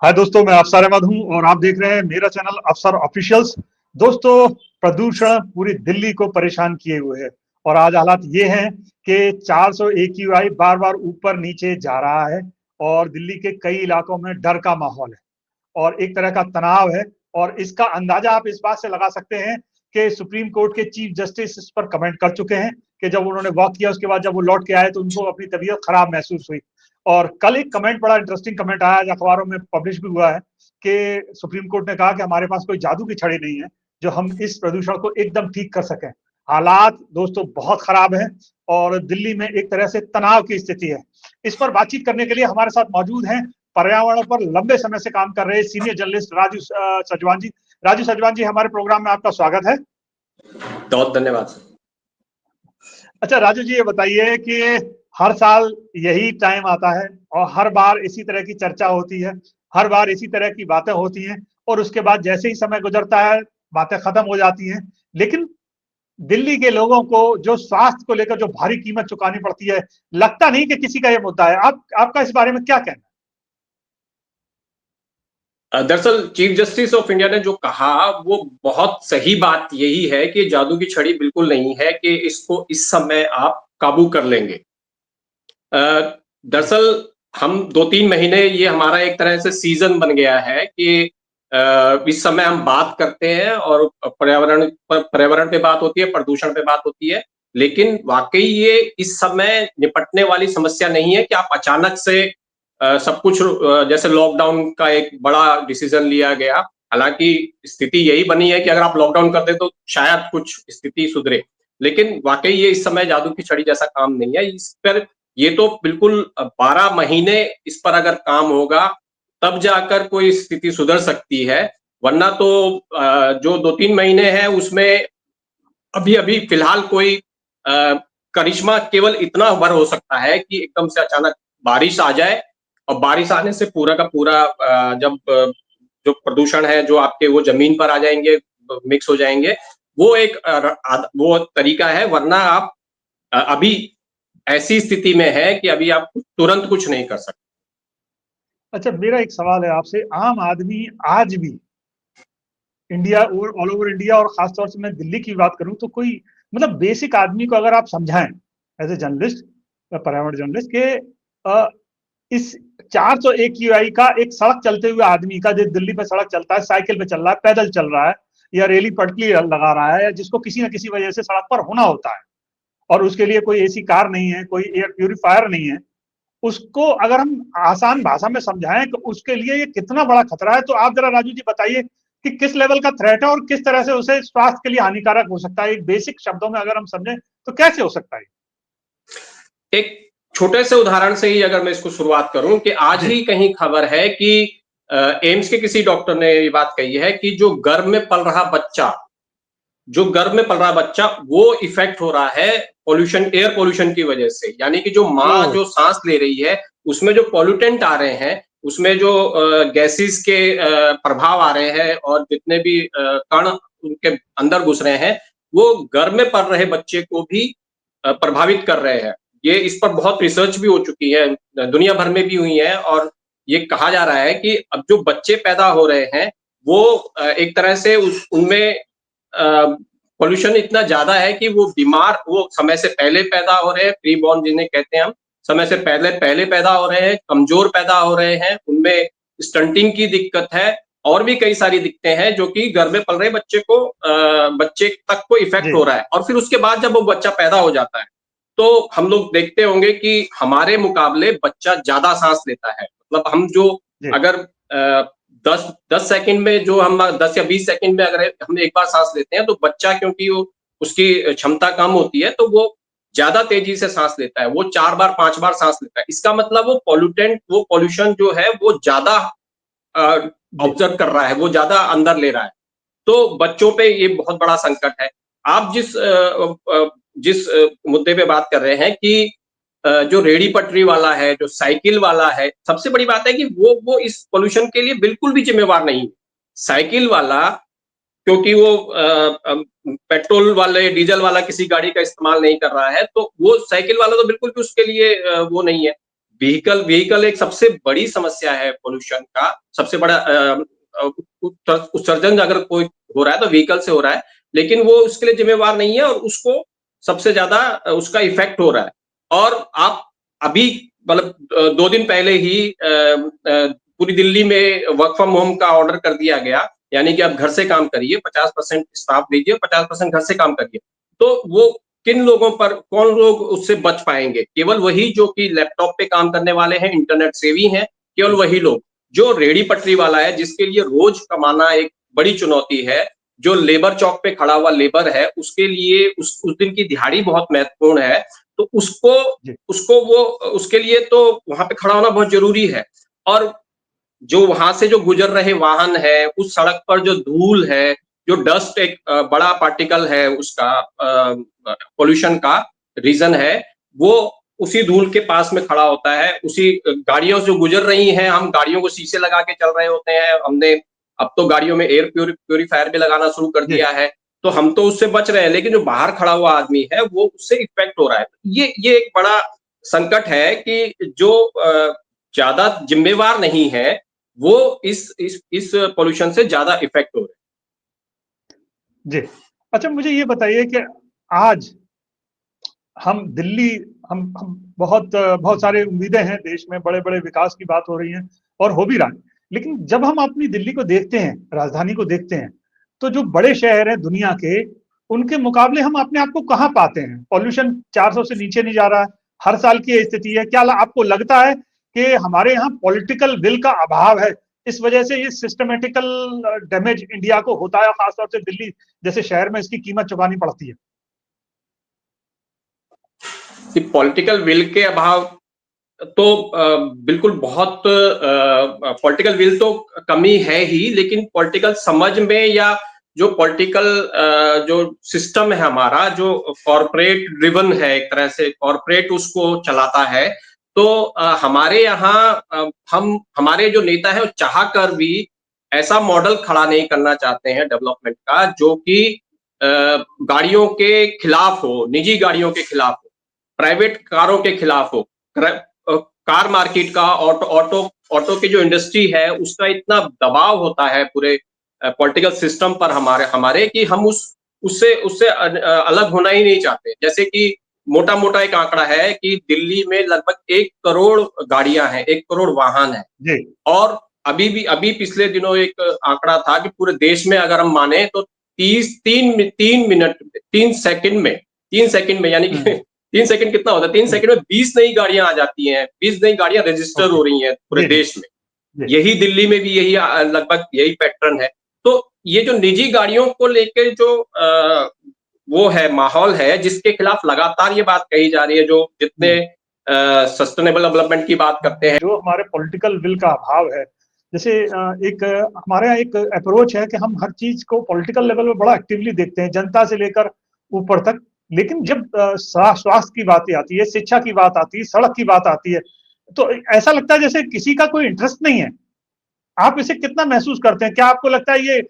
हाय दोस्तों, मैं अफसर अहमद हूं और आप देख रहे हैं मेरा चैनल अफसर ऑफिशियल्स। दोस्तों, प्रदूषण पूरी दिल्ली को परेशान किए हुए है और आज हालात ये हैं कि 400 AQI बार बार ऊपर नीचे जा रहा है और दिल्ली के कई इलाकों में डर का माहौल है और एक तरह का तनाव है। और इसका अंदाजा आप इस बात से लगा सकते हैं कि सुप्रीम कोर्ट के चीफ जस्टिस इस पर कमेंट कर चुके हैं कि जब उन्होंने वॉक किया उसके बाद जब वो लौट के आए तो उनको अपनी तबीयत खराब महसूस हुई। और कल एक कमेंट, बड़ा इंटरेस्टिंग कमेंट आया, आज अखबारों में पब्लिश भी हुआ है कि सुप्रीम कोर्ट ने कहा कि हमारे पास कोई जादू की छड़ी नहीं है जो हम इस प्रदूषण को एकदम ठीक कर सकें। हालात दोस्तों बहुत खराब है और दिल्ली में एक तरह से तनाव की स्थिति है। इस पर बातचीत करने के लिए हमारे साथ मौजूद हैं पर्यावरण पर लंबे समय से काम कर रहे सीनियर जर्नलिस्ट राजू सजवान जी। राजू सजवान जी, हमारे प्रोग्राम में आपका स्वागत है। बहुत धन्यवाद सर। अच्छा राजू जी, ये बताइए कि हर साल यही टाइम आता है और हर बार इसी तरह की चर्चा होती है, हर बार इसी तरह की बातें होती हैं और उसके बाद जैसे ही समय गुजरता है बातें खत्म हो जाती हैं। लेकिन दिल्ली के लोगों को जो स्वास्थ्य को लेकर जो भारी कीमत चुकानी पड़ती है, लगता नहीं कि किसी का ये मुद्दा है। आपका इस बारे में क्या कहना दरअसल चीफ जस्टिस ऑफ इंडिया ने जो कहा वो बहुत सही बात यही है कि जादू की छड़ी बिल्कुल नहीं है कि इसको इस समय आप काबू कर लेंगे। है? दरअसल हम 2-3 महीने ये हमारा एक तरह से सीजन बन गया है कि इस समय हम बात करते हैं और पर्यावरण पे बात होती है, प्रदूषण पे बात होती है, लेकिन वाकई ये इस समय निपटने वाली समस्या नहीं है कि आप अचानक से सब कुछ जैसे लॉकडाउन का एक बड़ा डिसीजन लिया गया। हालांकि स्थिति यही बनी है कि अगर आप लॉकडाउन कर दे तो शायद कुछ स्थिति सुधरे, लेकिन वाकई ये इस समय जादू की छड़ी जैसा काम नहीं है। इस पर ये तो बिल्कुल 12 महीने इस पर अगर काम होगा तब जाकर कोई स्थिति सुधर सकती है, वरना तो जो 2-3 महीने हैं उसमें अभी अभी फिलहाल कोई करिश्मा केवल इतना भर हो सकता है कि एकदम से अचानक बारिश आ जाए और बारिश आने से पूरा का पूरा जब जो प्रदूषण है जो आपके वो जमीन पर आ जाएंगे, मिक्स हो जाएंगे, वो एक वो तरीका है, वरना आप अभी ऐसी स्थिति में है कि अभी आप तुरंत कुछ नहीं कर सकते। अच्छा, मेरा एक सवाल है आपसे। आम आदमी आज भी इंडिया और ऑल ओवर इंडिया और खासतौर से मैं दिल्ली की बात करूं तो कोई मतलब बेसिक आदमी को अगर आप समझाएं एज ए जर्नलिस्ट, पर्यावरण जर्नलिस्ट के इस 401 QI का एक सड़क चलते हुए आदमी का, जो दिल्ली पे सड़क चलता है, साइकिल पे चल रहा है, पैदल चल रहा है या रेली पटली लगा रहा है, या जिसको किसी ना किसी वजह से सड़क पर होना होता है और उसके लिए कोई एसी कार नहीं है, कोई एयर प्यूरिफायर नहीं है, उसको अगर हम आसान भाषा में समझाएं तो उसके लिए ये कितना बड़ा खतरा है। तो आप जरा राजू जी बताइए कि किस लेवल का थ्रेट है और किस तरह से उसे स्वास्थ्य के लिए हानिकारक हो सकता है। एक बेसिक शब्दों में अगर हम समझें तो कैसे हो सकता है? एक छोटे से उदाहरण से ही अगर मैं इसको शुरुआत करूं कि आज जी। ही कहीं खबर है कि एम्स के किसी डॉक्टर ने ये बात कही है कि जो गर्भ में पल रहा बच्चा वो इफेक्ट हो रहा है पोल्यूशन, एयर पोल्यूशन की वजह से। यानी कि जो ओ। माँ जो सांस ले रही है उसमें जो पॉल्यूटेंट आ रहे हैं, उसमें जो गैसेस के प्रभाव आ रहे हैं और जितने भी कण उनके अंदर घुस रहे हैं, वो गर्भ में पल रहे बच्चे को भी प्रभावित कर रहे हैं। ये इस पर बहुत रिसर्च भी हो चुकी है, दुनिया भर में भी हुई है, और ये कहा जा रहा है कि अब जो बच्चे पैदा हो रहे हैं वो एक तरह से उनमें पॉल्यूशन इतना ज्यादा है कि वो बीमार, वो समय से पहले पैदा हो रहे हैं, प्री बॉर्न जिन्हें कहते हैं हम, समय से पहले पहले पैदा हो रहे हैं, कमजोर पैदा हो रहे हैं, उनमें स्टंटिंग की दिक्कत है और भी कई सारी दिक्कतें हैं जो कि घर में पल रहे बच्चे तक को इफेक्ट जी। हो रहा है। और फिर उसके बाद जब वो बच्चा पैदा हो जाता है तो हम लोग देखते होंगे कि हमारे मुकाबले बच्चा ज्यादा सांस लेता है। मतलब हम जो जी। अगर 10 सेकंड में, जो हम 10 या 20 सेकंड में अगर हम एक बार सांस लेते हैं, तो बच्चा क्योंकि वो उसकी क्षमता कम होती है तो वो ज्यादा तेजी से सांस लेता है, वो 4 बार 5 बार सांस लेता है। इसका मतलब वो पॉल्यूशन जो है वो ज्यादा जी। ऑब्जर्व कर रहा है, वो ज्यादा अंदर ले रहा है। तो बच्चों पे ये बहुत बड़ा संकट है। आप जिस मुद्दे पे बात कर रहे हैं कि जो रेहड़ी पटरी वाला है, जो साइकिल वाला है, सबसे बड़ी बात है कि वो इस पॉल्यूशन के लिए बिल्कुल भी जिम्मेवार नहीं है। साइकिल वाला, क्योंकि वो पेट्रोल वाले, डीजल वाला किसी गाड़ी का इस्तेमाल नहीं कर रहा है, तो वो साइकिल वाला तो बिल्कुल भी उसके लिए वो नहीं है। व्हीकल व्हीकल एक सबसे बड़ी समस्या है पोल्यूशन का। सबसे बड़ा उत्सर्जन अगर कोई हो रहा है तो व्हीकल से हो रहा है, लेकिन वो उसके लिए जिम्मेवार नहीं है और उसको सबसे ज्यादा उसका इफेक्ट हो रहा है। और आप अभी मतलब 2 दिन पहले ही पूरी दिल्ली में वर्क फ्रॉम होम का ऑर्डर कर दिया गया, यानी कि आप घर से काम करिए, 50% स्टाफ दीजिए, 50% घर से काम करिए। तो वो किन लोगों पर, कौन लोग उससे बच पाएंगे? केवल वही जो कि लैपटॉप पे काम करने वाले हैं, इंटरनेट सेवी हैं, केवल वही लोग। जो रेहड़ी पटरी वाला है, जिसके लिए रोज कमाना एक बड़ी चुनौती है, जो लेबर चौक पे खड़ा हुआ लेबर है, उसके लिए उस दिन की दिहाड़ी बहुत महत्वपूर्ण है। तो उसको जी उसको वो उसके लिए तो वहां पे खड़ा होना बहुत जरूरी है। और जो वहां से जो गुजर रहे वाहन है, उस सड़क पर जो धूल है, जो डस्ट एक बड़ा पार्टिकल है उसका, पोल्यूशन का रीजन है, वो उसी धूल के पास में खड़ा होता है। उसी गाड़ियों से गुजर रही हैं, हम गाड़ियों को शीशे लगा के चल रहे होते हैं, हमने अब तो गाड़ियों में एयर प्यूरिफायर भी लगाना शुरू कर जी दिया है, तो हम तो उससे बच रहे हैं, लेकिन जो बाहर खड़ा हुआ आदमी है वो उससे इफेक्ट हो रहा है। ये एक बड़ा संकट है कि जो ज्यादा जिम्मेवार नहीं है, वो इस पोल्यूशन से ज्यादा इफेक्ट हो रहे हैं। जी। अच्छा, मुझे ये बताइए कि आज हम दिल्ली, हम बहुत बहुत सारी उम्मीदें हैं, देश में बड़े बड़े विकास की बात हो रही है और हो भी रहा है। लेकिन जब हम अपनी दिल्ली को देखते हैं, राजधानी को देखते हैं, तो जो बड़े शहर हैं दुनिया के, उनके मुकाबले हम अपने आप को कहाँ पाते हैं? पॉल्यूशन 400 से नीचे नहीं जा रहा है, हर साल की ये स्थिति है। क्या आपको लगता है कि हमारे यहाँ पॉलिटिकल विल का अभाव है, इस वजह से ये सिस्टमेटिकल डैमेज इंडिया को होता है, खासतौर से दिल्ली जैसे शहर में इसकी कीमत चुकानी पड़ती है? पॉलिटिकल विल के अभाव तो बिल्कुल बहुत पॉलिटिकल विल तो कमी है ही, लेकिन पॉलिटिकल समझ में या जो पॉलिटिकल जो सिस्टम है हमारा, जो कॉरपोरेट ड्रिवन है, एक तरह से कॉरपोरेट उसको चलाता है। तो हमारे यहाँ हम हमारे जो नेता है वो चाह कर भी ऐसा मॉडल खड़ा नहीं करना चाहते हैं डेवलपमेंट का, जो कि गाड़ियों के खिलाफ हो, निजी गाड़ियों के खिलाफ हो, प्राइवेट कारों के खिलाफ हो। कार मार्केट का, ऑटो ऑटो ऑटो की जो इंडस्ट्री है उसका इतना दबाव होता है पूरे पॉलिटिकल सिस्टम पर हमारे हमारे कि हम उससे उससे अलग होना ही नहीं चाहते। जैसे कि मोटा मोटा एक आंकड़ा है कि दिल्ली में लगभग 1 करोड़ गाड़ियां हैं, 1 करोड़ वाहन है। जी और अभी पिछले दिनों एक आंकड़ा था कि पूरे देश में अगर हम माने तो 3 सेकंड में यानी कि 3 सेकंड कितना होता है, 3 सेकंड में 20 नई गाड़ियां आ जाती हैं, 20 नई गाड़ियां रजिस्टर ओके। हो रही हैं पूरे जी देश में। जी यही दिल्ली में भी यही लगभग यही पैटर्न है। तो ये जो निजी गाड़ियों को लेकर जो वो है माहौल है, जिसके खिलाफ लगातार ये बात कही जा रही है, जो जितने जी सस्टेनेबल डेवलपमेंट की बात करते हैं। जो हमारे पॉलिटिकल विल का अभाव है, जैसे एक हमारे यहाँ एक अप्रोच है कि हम हर चीज को पॉलिटिकल लेवल में बड़ा एक्टिवली देखते हैं, जनता से लेकर ऊपर तक। लेकिन जब स्वास्थ्य की बात आती है, शिक्षा की बात आती है, सड़क की बात आती है, तो ऐसा लगता है जैसे किसी का कोई इंटरेस्ट नहीं है। आप इसे कितना महसूस करते हैं? क्या आपको लगता है ये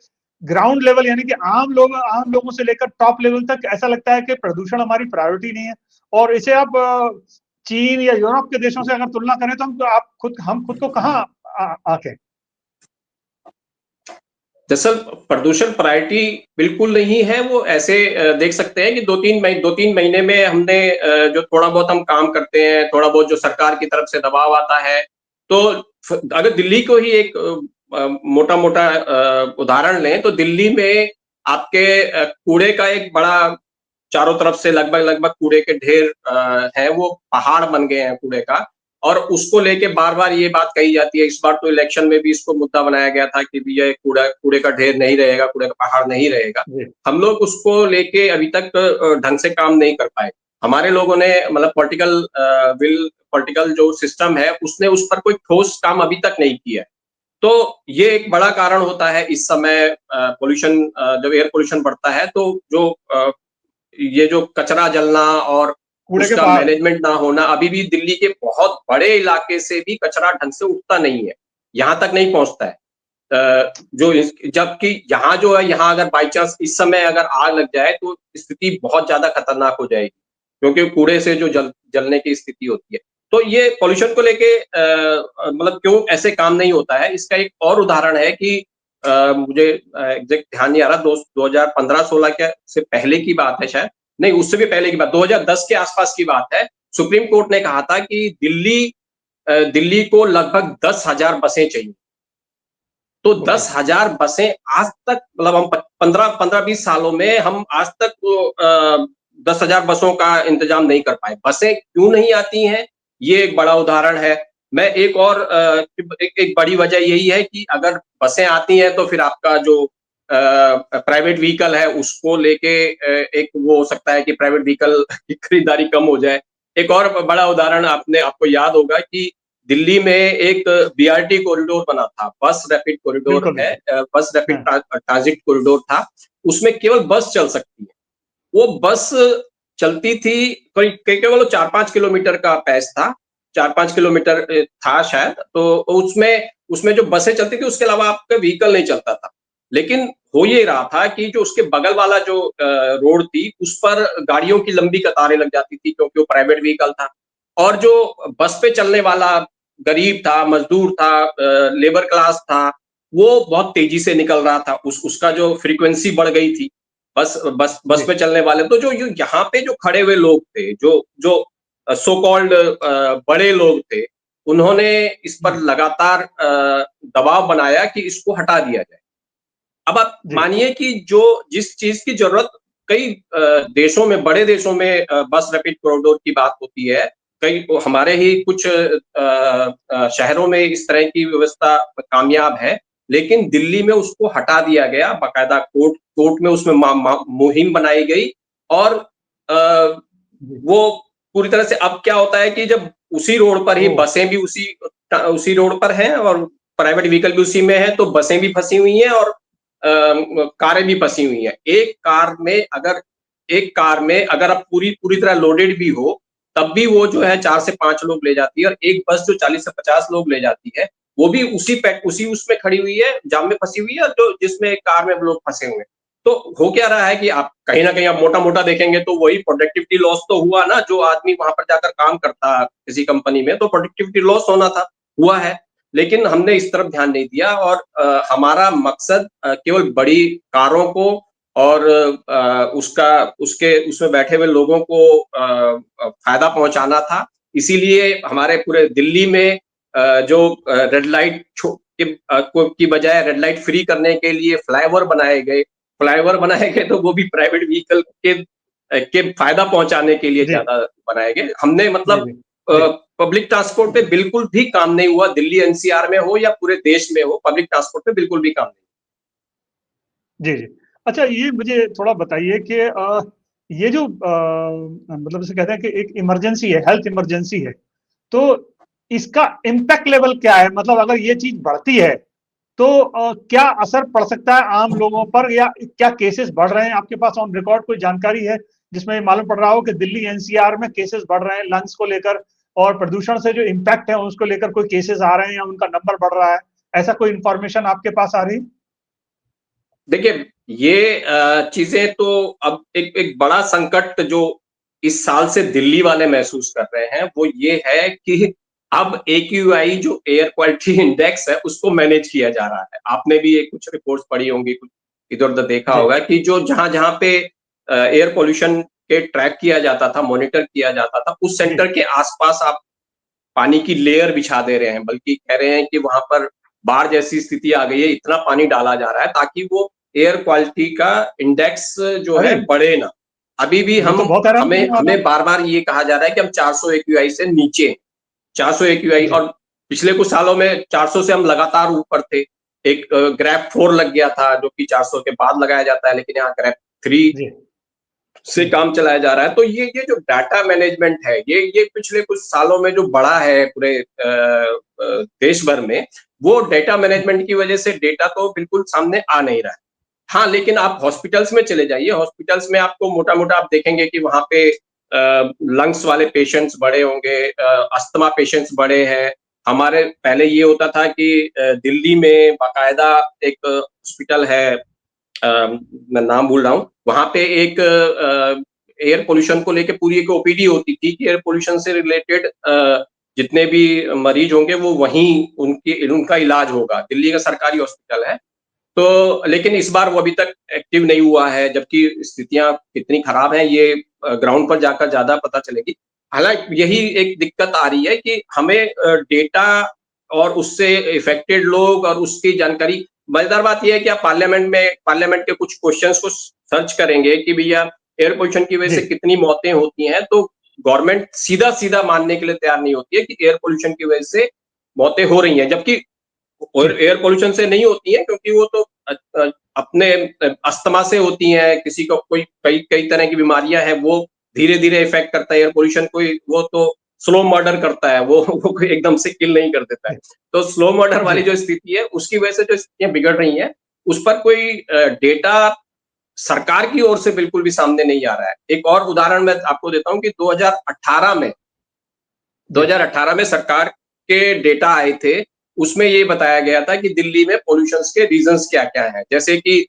ग्राउंड लेवल, यानी कि आम लोगों से लेकर टॉप लेवल तक ऐसा लगता है कि प्रदूषण हमारी प्रायोरिटी नहीं है? और इसे आप चीन या यूरोप के देशों से अगर तुलना करें तो हम खुद को कहाँ आके? दरअसल प्रदूषण प्रायोरिटी बिल्कुल नहीं है। वो ऐसे देख सकते हैं कि 2-3 महीने में हमने जो थोड़ा बहुत हम काम करते हैं, थोड़ा बहुत जो सरकार की तरफ से दबाव आता है, तो अगर दिल्ली को ही एक मोटा मोटा उदाहरण लें, तो दिल्ली में आपके कूड़े का एक बड़ा, चारों तरफ से लगभग लगभग कूड़े के ढेर है, वो पहाड़ बन गए हैं कूड़े का। और उसको लेके बार बार ये बात कही जाती है, इस बार तो इलेक्शन में भी इसको मुद्दा बनाया गया था कि ये कूड़े का ढेर नहीं रहेगा, कूड़े का पहाड़ नहीं रहेगा। जी हम लोग उसको लेके अभी तक ढंग से काम नहीं कर पाए। हमारे लोगों ने मतलब पॉलिटिकल जो सिस्टम है उसने उस पर कोई ठोस काम अभी तक नहीं किया है। तो ये एक बड़ा कारण होता है इस समय पोल्यूशन, जब एयर पोल्यूशन बढ़ता है तो जो ये जो कचरा जलना और कूड़े के उसका पहाड़। मैनेजमेंट ना होना, अभी भी दिल्ली के बहुत बड़े इलाके से भी कचरा ढंग से उठता नहीं है, यहाँ तक नहीं पहुंचता है। जबकि यहाँ जो है, यहाँ अगर बाई चांस इस समय अगर आग लग जाए तो स्थिति बहुत ज्यादा खतरनाक हो जाएगी, क्योंकि कूड़े से जो जलने की स्थिति होती है। तो ये पॉल्यूशन को लेके मतलब क्यों ऐसे काम नहीं होता है, इसका एक और उदाहरण है कि मुझे एग्जैक्ट ध्यान नहीं आ रहा, 2015-16 के से पहले की बात है शायद, नहीं उससे भी पहले की बात, 2010 के आसपास की बात है। सुप्रीम कोर्ट ने कहा था कि दिल्ली को लगभग 10,000 बसें चाहिए। तो 10,000 बसें आज तक, मतलब हम 15-20 सालों में हम आज तक 10,000 बसों का इंतजाम नहीं कर पाए। बसें क्यों नहीं आती हैं, ये एक बड़ा उदाहरण है। मैं एक और एक बड़ी वजह यही है कि अगर बसें आती हैं तो फिर आपका जो प्राइवेट व्हीकल है उसको लेके एक वो हो सकता है कि प्राइवेट व्हीकल की खरीदारी कम हो जाए। एक और बड़ा उदाहरण आपको याद होगा कि दिल्ली में एक बीआरटी कॉरिडोर बना था, बस रैपिड कॉरिडोर बिल्कुल है, बिल्कुल। बस रैपिड हाँ, ट्रांजिट कॉरिडोर था। उसमें केवल बस चल सकती है। वो बस चलती थी, केवल 4-5 किलोमीटर का पैच था, 4-5 किलोमीटर था शायद। तो उसमें उसमें जो बसें चलती थी उसके अलावा आपका व्हीकल नहीं चलता था। लेकिन हो ये रहा था कि जो उसके बगल वाला जो रोड थी उस पर गाड़ियों की लंबी कतारें लग जाती थी, क्योंकि वो प्राइवेट व्हीकल था। और जो बस पे चलने वाला गरीब था, मजदूर था, लेबर क्लास था, वो बहुत तेजी से निकल रहा था। उसका जो फ्रीक्वेंसी बढ़ गई थी, बस जी पे चलने वाले। तो जो यहाँ पे जो खड़े हुए लोग थे, जो जो सो कॉल्ड बड़े लोग थे, उन्होंने इस पर लगातार दबाव बनाया कि इसको हटा दिया जाए। अब आप जी मानिए कि जो जिस चीज की जरूरत कई देशों में, बड़े देशों में बस रैपिड कॉरिडोर की बात होती है, कई हमारे ही कुछ शहरों में इस तरह की व्यवस्था कामयाब है, लेकिन दिल्ली में उसको हटा दिया गया। बाकायदा कोर्ट में उसमें मुहिम बनाई गई। और अ, जी। वो पूरी तरह से, अब क्या होता है कि जब उसी रोड पर ही ओ बसें भी उसी रोड पर हैं और प्राइवेट व्हीकल भी उसी में है, तो बसें भी फंसी हुई हैं और कारें भी फंसी हुई हैं। एक कार में अगर आप पूरी पूरी तरह लोडेड भी हो, तब भी वो जो है 4 से 5 लोग ले जाती है। और एक बस जो 40 से 50 लोग ले जाती है, वो भी उसी उसमें खड़ी हुई है, जाम में फंसी हुई है, जो जिसमें कार में लोग फंसे हुए हैं। तो हो क्या रहा है कि आप कहीं ना कहीं आप मोटा-मोटा देखेंगे तो वही प्रोडक्टिविटी लॉस तो हुआ ना, जो आदमी वहां पर जाकर काम करता किसी कंपनी में, तो प्रोडक्टिविटी लॉस होना था, हुआ है। लेकिन हमने इस तरफ ध्यान नहीं दिया। और हमारा मकसद केवल बड़ी कारों को और उसका उसके उसमें बैठे हुए लोगों को फायदा पहुंचाना था। इसीलिए हमारे पूरे दिल्ली में जो रेड लाइट की बजाय रेड लाइट फ्री करने के लिए फ्लाईओवर बनाए गए। फ्लाईओवर बनाए गए तो वो भी प्राइवेट व्हीकल के फायदा पहुंचाने के लिए जी ज्यादा बनाए गए। हमने जी मतलब जी जी पब्लिक ट्रांसपोर्ट पे बिल्कुल भी काम नहीं हुआ, दिल्ली एनसीआर में हो या पूरे देश में हो, पब्लिक ट्रांसपोर्ट पे बिल्कुल भी काम नहीं। जी जी। अच्छा, ये मुझे थोड़ा बताइए कि ये जो मतलब जैसे कहते हैं कि एक इमरजेंसी है, हेल्थ इमरजेंसी है, तो इसका इम्पैक्ट लेवल क्या है? मतलब अगर ये चीज बढ़ती है तो क्या असर पड़ सकता है आम लोगों पर, या क्या केसेस बढ़ रहे हैं? आपके पास ऑन रिकॉर्ड कोई जानकारी है जिसमें ये मालूम पड़ रहा हो कि दिल्ली एनसीआर में केसेस बढ़ रहे हैं लंग्स को लेकर, और प्रदूषण से जो इम्पैक्ट है उसको लेकर कोई केसेस आ रहे हैं या उनका नंबर बढ़ रहा है? ऐसा कोई इंफॉर्मेशन आपके पास आ रही? देखिए, ये चीजें तो अब एक एक बड़ा संकट जो इस साल से दिल्ली वाले महसूस कर रहे हैं, वो ये है कि अब एक्यूआई जो एयर क्वालिटी इंडेक्स है, उसको मैनेज किया जा रहा है। आपने भी ये कुछ रिपोर्ट्स पढ़ी होंगी, कुछ इधर-उधर देखा जी होगा कि जो जहाँ-जहाँ पे एयर पॉल्यूशन के ट्रैक किया जाता था, मॉनिटर किया जाता था, उस जी सेंटर के आस-पास आप पानी की लेयर बिछा दे रहे हैं, बल्कि कह रहे हैं कि वहां पर बाढ़ जैसी स्थिति आ गई है, इतना पानी डाला जा रहा है ताकि वो एयर क्वालिटी का इंडेक्स जो अरे, है बढ़े ना। अभी भी ये तो बहुत हैरान करने हमें वाला है। हमें बार बार ये कहा जा रहा है कि हम 400 एक्यूआई से नीचे, 400 एक्यूआई। जी और पिछले कुछ सालों में 400 से हम लगातार ऊपर थे। एक ग्रैप 4 लग गया था, जो कि 400 के बाद लगाया जाता है, लेकिन यहाँ ग्रैप 3 जी से जी काम चलाया जा रहा है। तो ये जो डाटा मैनेजमेंट है, ये पिछले कुछ सालों में जो बढ़ा है पूरे देश भर में, वो डाटा मैनेजमेंट की वजह से डेटा तो बिल्कुल सामने आ नहीं रहा है। हाँ, लेकिन आप हॉस्पिटल्स में चले जाइए, हॉस्पिटल्स में आपको मोटा-मोटा आप देखेंगे कि वहाँ पे लंग्स वाले पेशेंट्स बढ़े होंगे, अस्थमा पेशेंट्स बढ़े हैं। हमारे पहले ये होता था कि दिल्ली में बाकायदा एक हॉस्पिटल है, मैं नाम भूल रहा हूँ, वहाँ पे एक एयर पोल्यूशन को लेके पूरी एक ओपीडी होती थी कि एयर पोल्यूशन से रिलेटेड जितने भी मरीज होंगे वो वहीं उनका इलाज होगा। दिल्ली का सरकारी हॉस्पिटल है। तो लेकिन इस बार वो अभी तक एक्टिव नहीं हुआ है, जबकि स्थितियां कितनी खराब हैं ये ग्राउंड पर जाकर ज्यादा पता चलेगी। हालांकि यही एक दिक्कत आ रही है कि हमें डेटा और उससे इफेक्टेड लोग और उसकी जानकारी, मजेदार बात यह है कि आप पार्लियामेंट के कुछ क्वेश्चंस को सर्च करेंगे कि भैया एयर पोल्यूशन की वजह जी से कितनी मौतें होती हैं, तो गवर्नमेंट सीधा सीधा मानने के लिए तैयार नहीं होती है कि एयर पोल्यूशन की वजह से मौतें हो रही हैं, जबकि जी और एयर पोल्यूशन से नहीं होती है, क्योंकि वो तो अपने अस्थमा से होती हैं, किसी को कोई कई कई तरह की बीमारियां हैं, वो धीरे धीरे इफेक्ट करता है। एयर पोल्यूशन कोई वो तो स्लो मर्डर करता है, वो कोई एकदम से किल नहीं कर देता है। जी तो स्लो मर्डर जी वाली जो स्थिति है उसकी वजह से जो स्थितियां बिगड़ रही हैं, उस पर कोई डेटा सरकार की ओर से बिल्कुल भी सामने नहीं आ रहा है। एक और उदाहरण मैं आपको देता हूं कि 2018 में जी 2018 में सरकार के डेटा आए थे, उसमें ये बताया गया था कि दिल्ली में पॉल्यूशंस के रीजंस क्या-क्या हैं। जैसे कि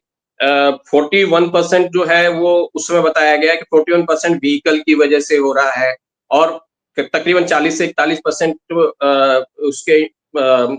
41% जो है वो उसमें बताया गया है कि 41% व्हीकल की वजह से हो रहा है, और तकरीबन 40 से 41% उसके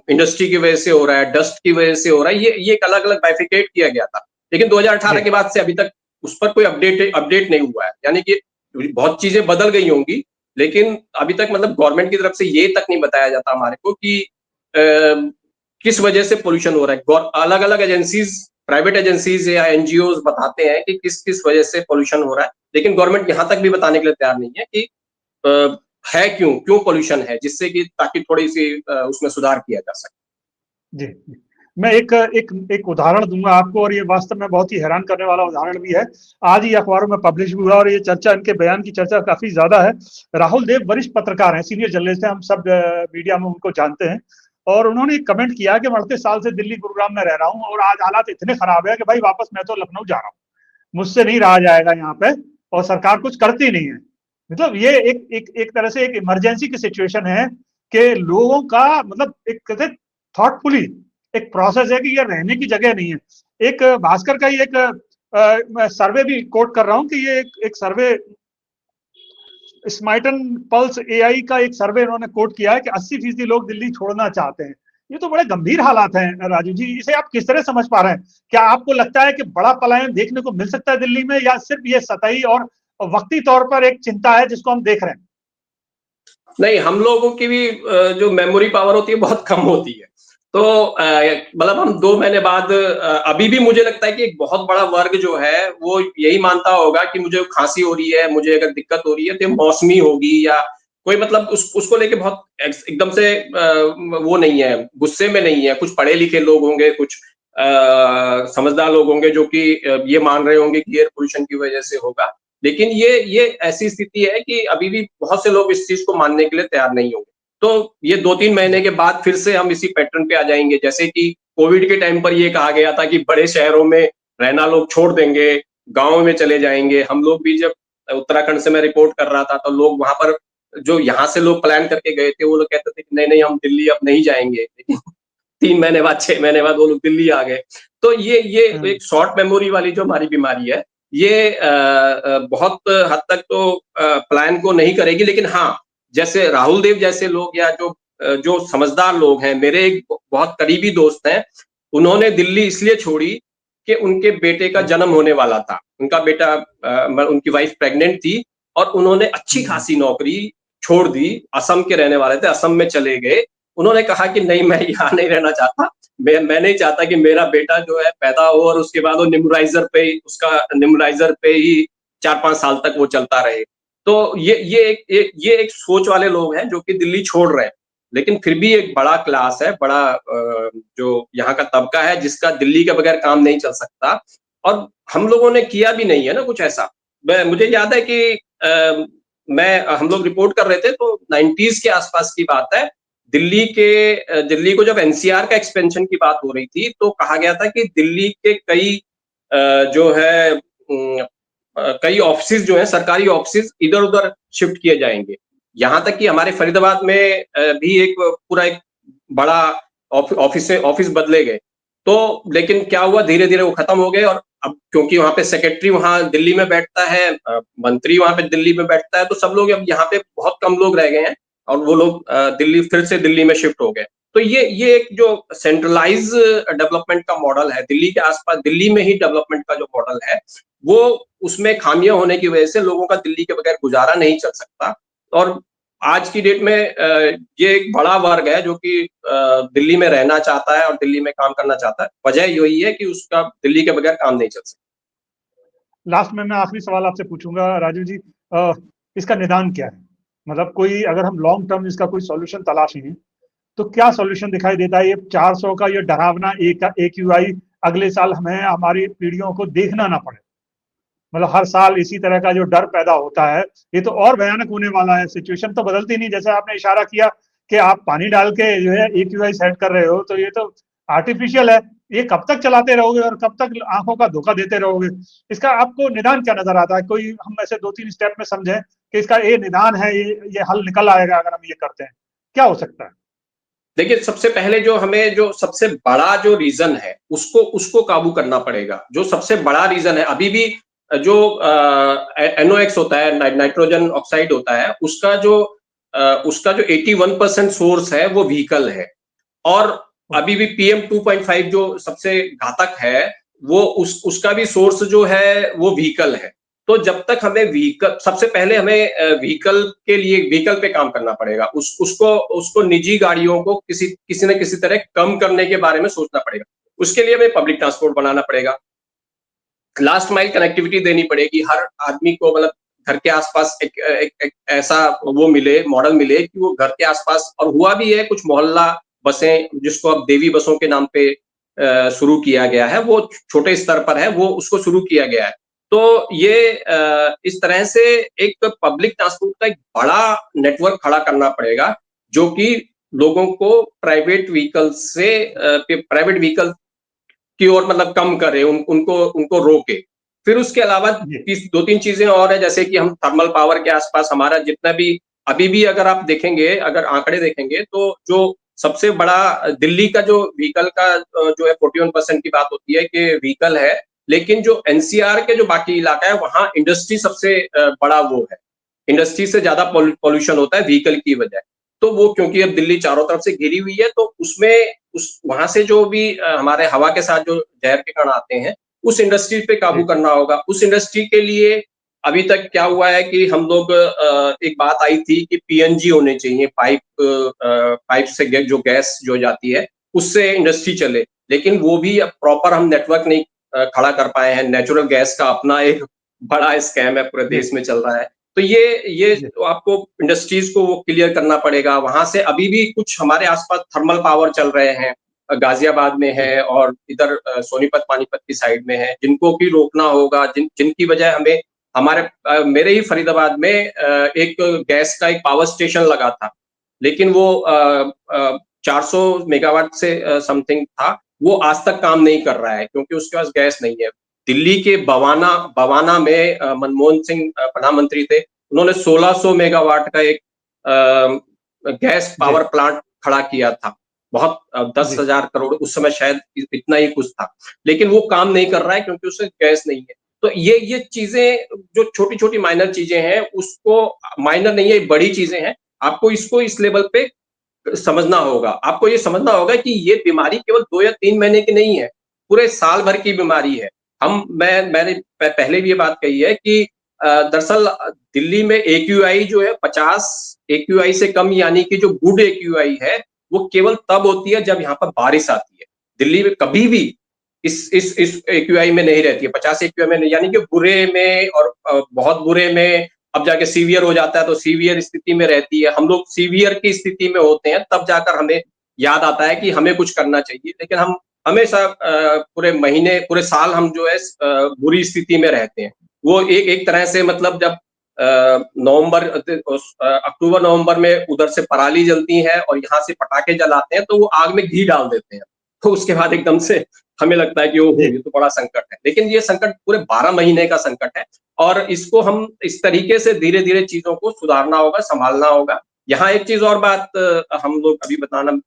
इंडस्ट्री की वजह से हो रहा है, डस्ट की वजह से हो रहा है। ये एक अलग-अलग बाइफरकेट किया गया था। लेकिन 2018 जी के बाद से अभी तक उस पर कोई अपडेट नहीं हुआ है। यानी कि बहुत चीजें बदल गई होंगी, लेकिन अभी तक मतलब गवर्नमेंट की तरफ से ये तक नहीं बताया जाता हमारे को कि किस वजह से पोल्यूशन हो रहा है। अलग अलग एजेंसीज, प्राइवेट एजेंसीज या एनजीओ बताते हैं कि किस किस वजह से पोल्यूशन हो रहा है, लेकिन गवर्नमेंट यहाँ तक भी बताने के लिए तैयार नहीं है कि है क्यों क्यों पोल्यूशन है, जिससे कि ताकि थोड़ी सी उसमें सुधार किया जा सके। जी जी। मैं एक एक एक उदाहरण दूंगा आपको, और ये वास्तव में बहुत ही हैरान करने वाला उदाहरण भी है। आज ही अखबारों में पब्लिश भी हुआ, और ये चर्चा, इनके बयान की चर्चा काफी ज्यादा है। राहुल देव वरिष्ठ पत्रकार हैं, सीनियर जर्नलिस्ट हैं, हम सब मीडिया में उनको जानते हैं। और उन्होंने एक कमेंट किया कि मैं 38 साल से दिल्ली गुरुग्राम में रह रहा हूँ, और आज हालात इतने खराब है कि भाई वापस मैं तो लखनऊ जा रहा हूँ, मुझसे नहीं रहा जाएगा यहाँ पे, और सरकार कुछ करती नहीं है। मतलब ये एक तरह से एक इमरजेंसी की सिचुएशन है कि लोगों का, मतलब एक कहते थॉटफुली एक प्रोसेस है कि ये रहने की जगह नहीं है। एक भास्कर का ही एक मैं सर्वे भी कोट कर रहा हूँ कि ये एक सर्वे, स्माइटन पल्स एआई का एक सर्वे इन्होंने कोट किया है कि 80% लोग दिल्ली छोड़ना चाहते हैं। ये तो बड़े गंभीर हालात हैं राजू जी, इसे आप किस तरह समझ पा रहे हैं? क्या आपको लगता है कि बड़ा पलायन देखने को मिल सकता है दिल्ली में, या सिर्फ ये सतही और वक्ती तौर पर एक चिंता है जिसको हम देख रहे हैं? नहीं, हम लोगों की भी जो मेमोरी पावर होती है बहुत कम होती है। तो मतलब हम 2 महीने बाद अभी भी मुझे लगता है कि एक बहुत बड़ा वर्ग जो है वो यही मानता होगा कि मुझे खांसी हो रही है, मुझे अगर दिक्कत हो रही है तो मौसमी होगी, या कोई मतलब उसको लेके बहुत एकदम से वो नहीं है, गुस्से में नहीं है। कुछ पढ़े लिखे लोग होंगे, कुछ समझदार लोग होंगे जो कि ये मान रहे होंगे कि एयर पोल्यूशन की वजह से होगा। लेकिन ये ऐसी स्थिति है कि अभी भी बहुत से लोग इस चीज को मानने के लिए तैयार नहीं होंगे। तो ये 2-3 महीने के बाद फिर से हम इसी पैटर्न पे आ जाएंगे, जैसे कि कोविड के टाइम पर ये कहा गया था कि बड़े शहरों में रहना लोग छोड़ देंगे, गांव में चले जाएंगे। हम लोग भी जब उत्तराखंड से मैं रिपोर्ट कर रहा था तो लोग वहां पर, जो यहाँ से लोग प्लान करके गए थे, वो लोग कहते थे कि नहीं नहीं हम दिल्ली अब नहीं जाएंगे। लेकिन 3 महीने बाद, 6 महीने बाद वो लोग दिल्ली आ गए। तो ये एक शॉर्ट मेमोरी वाली जो हमारी बीमारी है, ये बहुत हद तक तो प्लान को नहीं करेगी। लेकिन हाँ, जैसे राहुल देव जैसे लोग, या जो समझदार लोग हैं, मेरे एक बहुत करीबी दोस्त हैं, उन्होंने दिल्ली इसलिए छोड़ी कि उनके बेटे का जन्म होने वाला था। उनका बेटा, उनकी वाइफ प्रेग्नेंट थी, और उन्होंने अच्छी खासी नौकरी छोड़ दी। असम के रहने वाले थे, असम में चले गए। उन्होंने कहा कि नहीं, मैं यहाँ नहीं रहना चाहता, मैं नहीं चाहता कि मेरा बेटा जो है पैदा हो और उसके बाद वो निम्राइजर पे ही 4-5 साल तक वो चलता रहे। तो ये एक सोच वाले लोग हैं जो कि दिल्ली छोड़ रहे हैं। लेकिन फिर भी एक बड़ा क्लास है, बड़ा जो यहाँ का तबका है जिसका दिल्ली के बगैर काम नहीं चल सकता, और हम लोगों ने किया भी नहीं है ना कुछ ऐसा। मुझे याद है कि हम लोग रिपोर्ट कर रहे थे तो 90s के आसपास की बात है। दिल्ली को जब एनसीआर का एक्सपेंशन की बात हो रही थी तो कहा गया था कि दिल्ली के कई जो है कई ऑफिसेज जो हैं, सरकारी ऑफिसेज इधर उधर शिफ्ट किए जाएंगे। यहाँ तक कि हमारे फरीदाबाद में भी एक पूरा एक बड़ा ऑफिस बदले गए। तो लेकिन क्या हुआ, धीरे धीरे वो खत्म हो गए। और अब क्योंकि वहां पे सेक्रेटरी वहां दिल्ली में बैठता है, मंत्री वहां पे दिल्ली में बैठता है, तो सब लोग अब यहाँ पे बहुत कम लोग रह गए हैं। और वो लोग दिल्ली फिर से दिल्ली में शिफ्ट हो गए। तो ये एक जो सेंट्रलाइज डेवलपमेंट का मॉडल है, दिल्ली के आसपास दिल्ली में ही डेवलपमेंट का जो मॉडल है, वो उसमें खामियां होने की वजह से लोगों का दिल्ली के बगैर गुजारा नहीं चल सकता। और आज की डेट में ये एक बड़ा वर्ग है जो कि दिल्ली में रहना चाहता है और दिल्ली में काम करना चाहता है। वजह यही है कि उसका दिल्ली के बगैर काम नहीं चल सकता। लास्ट में मैं आखिरी सवाल आपसे पूछूंगा राजीव जी, इसका निदान क्या है? मतलब कोई अगर हम लॉन्ग टर्म इसका कोई सॉल्यूशन तलाशें तो क्या सॉल्यूशन दिखाई देता है? ये 400 का ये डरावना एक AQI अगले साल हमें हमारी पीढ़ियों को देखना ना पड़े। मतलब हर साल इसी तरह का जो डर पैदा होता है, ये तो और भयानक होने वाला है। सिचुएशन तो बदलती नहीं, जैसे आपने इशारा किया कि आप पानी डाल के जो है AQI सेट कर रहे हो, तो ये तो आर्टिफिशियल है। ये कब तक चलाते रहोगे और कब तक आंखों का धोखा देते रहोगे? इसका आपको निदान क्या नजर आता है? कोई हम ऐसे 2-3 स्टेप में समझें कि इसका ये निदान है, ये हल निकल आएगा अगर हम ये करते हैं, क्या हो सकता है? देखिए, सबसे पहले जो हमें जो सबसे बड़ा जो रीजन है उसको काबू करना पड़ेगा। जो सबसे बड़ा रीजन है अभी भी जो NOx होता है, नाइट्रोजन ऑक्साइड होता है, उसका जो 81% सोर्स है वो व्हीकल है। और अभी भी PM 2.5 जो सबसे घातक है, वो उसका भी सोर्स जो है वो व्हीकल है। तो जब तक हमें व्हीकल, सबसे पहले हमें व्हीकल के लिए व्हीकल पे काम करना पड़ेगा। उसको निजी गाड़ियों को किसी न किसी तरह कम करने के बारे में सोचना पड़ेगा। उसके लिए हमें पब्लिक ट्रांसपोर्ट बनाना पड़ेगा, लास्ट माइल कनेक्टिविटी देनी पड़ेगी। हर आदमी को मतलब घर के आसपास एक ऐसा वो मिले, मॉडल मिले कि वो घर के आसपास, और हुआ भी है कुछ मोहल्ला बसें जिसको अब देवी बसों के नाम पे शुरू किया गया है, वो छोटे स्तर पर है, वो उसको शुरू किया गया है। तो ये इस तरह से एक पब्लिक ट्रांसपोर्ट का एक बड़ा नेटवर्क खड़ा करना पड़ेगा, जो कि लोगों को प्राइवेट व्हीकल की ओर मतलब कम करे, उनको रोके। फिर उसके अलावा जी 2-3 चीजें और है, जैसे कि हम थर्मल पावर के आसपास हमारा जितना भी, अभी भी अगर आप देखेंगे, अगर आंकड़े देखेंगे, तो जो सबसे बड़ा दिल्ली का जो व्हीकल का जो है 41% की बात होती है कि व्हीकल है, लेकिन जो NCR के जो बाकी इलाका है वहां इंडस्ट्री सबसे बड़ा वो है। इंडस्ट्री से ज्यादा पॉल्यूशन होता है व्हीकल की वजह। तो वो क्योंकि अब दिल्ली चारों तरफ से घिरी हुई है, तो उसमें वहां से जो भी हमारे हवा के साथ जो जहर के कण आते हैं, उस इंडस्ट्री पे काबू जी करना होगा। उस इंडस्ट्री के लिए अभी तक क्या हुआ है कि हम लोग, एक बात आई थी कि PNG होने चाहिए, पाइप से जो गैस जो जाती है उससे इंडस्ट्री चले, लेकिन वो भी अब प्रॉपर हम नेटवर्क नहीं खड़ा कर पाए हैं। नेचुरल गैस का अपना एक बड़ा स्कैम है, पूरे जी देश में चल रहा है। तो ये जी तो आपको इंडस्ट्रीज को वो क्लियर करना पड़ेगा। वहां से अभी भी कुछ हमारे आसपास थर्मल पावर चल रहे हैं, गाजियाबाद में जी है और इधर सोनीपत पानीपत की साइड में है, जिनको भी रोकना होगा, जिनकी वजह हमें, मेरे ही फरीदाबाद में एक गैस का एक पावर स्टेशन लगा था, लेकिन वो 400 मेगावाट से समथिंग था। वो आज तक काम नहीं कर रहा है क्योंकि उसके पास गैस नहीं है। दिल्ली के बवाना में मनमोहन सिंह प्रधानमंत्री थे, उन्होंने 1600 मेगावाट का एक गैस जी पावर प्लांट खड़ा किया था। बहुत 10,000 करोड़ उस समय शायद इतना ही कुछ था, लेकिन वो काम नहीं कर रहा है क्योंकि उसमें गैस नहीं है। तो ये चीजें जो छोटी छोटी माइनर चीजें हैं, उसको, माइनर नहीं है, बड़ी चीजें हैं, आपको इसको इस लेवल पे समझना होगा। आपको ये समझना होगा कि ये बीमारी केवल 2 या 3 महीने की नहीं है, पूरे साल भर की बीमारी है। मैंने पहले भी ये बात कही है कि दरअसल दिल्ली में AQI जो है 50 AQI से कम, यानी कि जो गुड AQI है, वो केवल तब होती है जब यहाँ पर बारिश आती है। दिल्ली में कभी भी इस AQI में नहीं रहती है, 50 AQI में नहीं, यानी कि बुरे में और बहुत बुरे में, अब जाके सीवियर हो जाता है तो सीवियर स्थिति में रहती है। हम लोग सीवियर की स्थिति में होते हैं, तब जाकर हमें याद आता है कि हमें कुछ करना चाहिए, लेकिन हम हमेशा पूरे महीने, पूरे साल हम जो है बुरी स्थिति में रहते हैं। वो एक तरह से, मतलब जब अक्टूबर नवंबर में उधर से पराली जलती है और यहाँ से पटाखे जलाते हैं, तो वो आग में घी डाल देते हैं, तो उसके बाद एकदम से हमें लगता है कि ओहो, जी ये तो बड़ा संकट है। लेकिन ये संकट पूरे 12 महीने का संकट है, और इसको हम इस तरीके से धीरे धीरे चीजों को सुधारना होगा, संभालना होगा। यहाँ एक चीज और बात हम लोग अभी बताना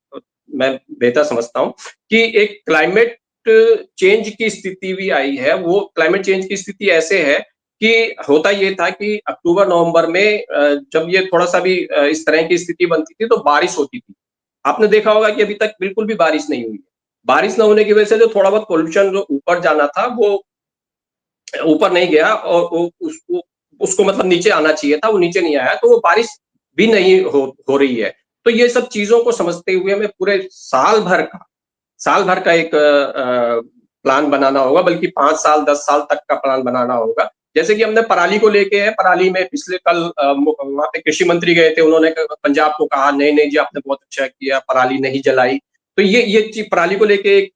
मैं बेहतर समझता हूँ कि एक क्लाइमेट चेंज की स्थिति भी आई है। वो क्लाइमेट चेंज की स्थिति ऐसे है कि होता ये था कि अक्टूबर नवंबर में जब ये थोड़ा सा भी इस तरह की स्थिति बनती थी तो बारिश होती थी। आपने देखा होगा कि अभी तक बिल्कुल भी बारिश नहीं हुई। बारिश न होने की वजह से जो थोड़ा बहुत पोल्यूशन जो ऊपर जाना था वो ऊपर नहीं गया और वो उसको मतलब नीचे आना चाहिए था, वो नीचे नहीं आया, तो वो बारिश भी नहीं हो रही है। तो ये सब चीज़ों को समझते हुए हमें पूरे साल भर का एक प्लान बनाना होगा, बल्कि 5 साल 10 साल तक का प्लान बनाना होगा। जैसे कि हमने पराली को लेके है, पराली में पिछले कल वहाँ पे कृषि मंत्री गए थे, उन्होंने पंजाब को कहा नहीं नहीं जी आपने बहुत अच्छा किया, पराली नहीं जलाई। तो ये चीज पराली को लेके एक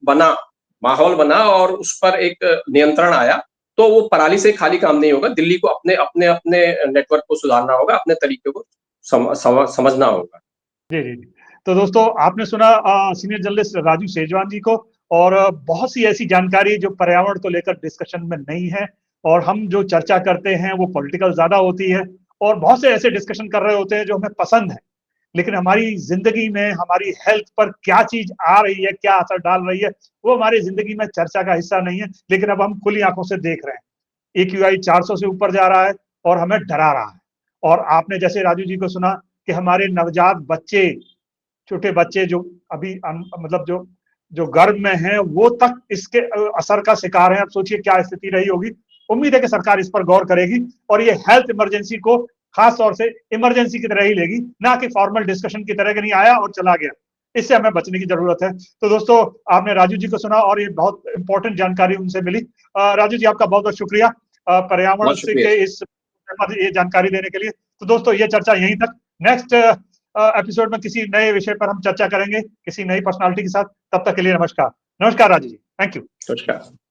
माहौल बना और उस पर एक नियंत्रण आया। तो वो पराली से खाली काम नहीं होगा, दिल्ली को अपने अपने अपने नेटवर्क को सुधारना होगा, अपने तरीके को समझना होगा। जी, जी, जी। तो दोस्तों आपने सुना सीनियर जर्नलिस्ट राजू सेजवान जी को, और बहुत सी ऐसी जानकारी जो पर्यावरण को लेकर डिस्कशन में नहीं है, और हम जो चर्चा करते हैं वो पॉलिटिकल ज़्यादा होती है, और बहुत से ऐसे डिस्कशन कर रहे होते हैं जो हमें पसंद है। लेकिन हमारी ज़िंदगी में हमारी हेल्थ पर क्या चीज़ आ रही है, क्या असर डाल रही है, वो हमारी ज़िंदगी में चर्चा का हिस्सा नहीं है। लेकिन अब हम खुली आँखों से देख रहे हैं। एक्यूआई 400 से ऊपर जा रहा है और हमें डरा रहा है। और आपने जैसे राजू जी को सुना कि हमारे नवजात बच्चे, छोटे बच्चे जो अभी मतलब जो जो गर्भ में हैं, वो तक इसके असर का शिकार हैं। अब सोचिए क्या स्थिति रही होगी। उम्मीद है कि सरकार इस पर गौर करेगी और ये हेल्थ इमरजेंसी को खास तौर से इमरजेंसी की तरह ही लेगी, ना कि फॉर्मल डिस्कशन की तरह कि नहीं आया और चला गया। इससे हमें बचने की जरूरत है। तो दोस्तों आपने राजू जी को सुना और ये बहुत इंपॉर्टेंट जानकारी उनसे मिली। राजू जी आपका बहुत बहुत शुक्रिया पर्यावरण बहुत से शुक्रिया। के इस ये जानकारी देने के लिए। तो दोस्तों ये चर्चा यहीं तक। नेक्स्ट एपिसोड में किसी नए विषय पर हम चर्चा करेंगे किसी नई पर्सनालिटी के साथ। तब तक के लिए नमस्कार। नमस्कार राजू जी, थैंक यू। नमस्कार।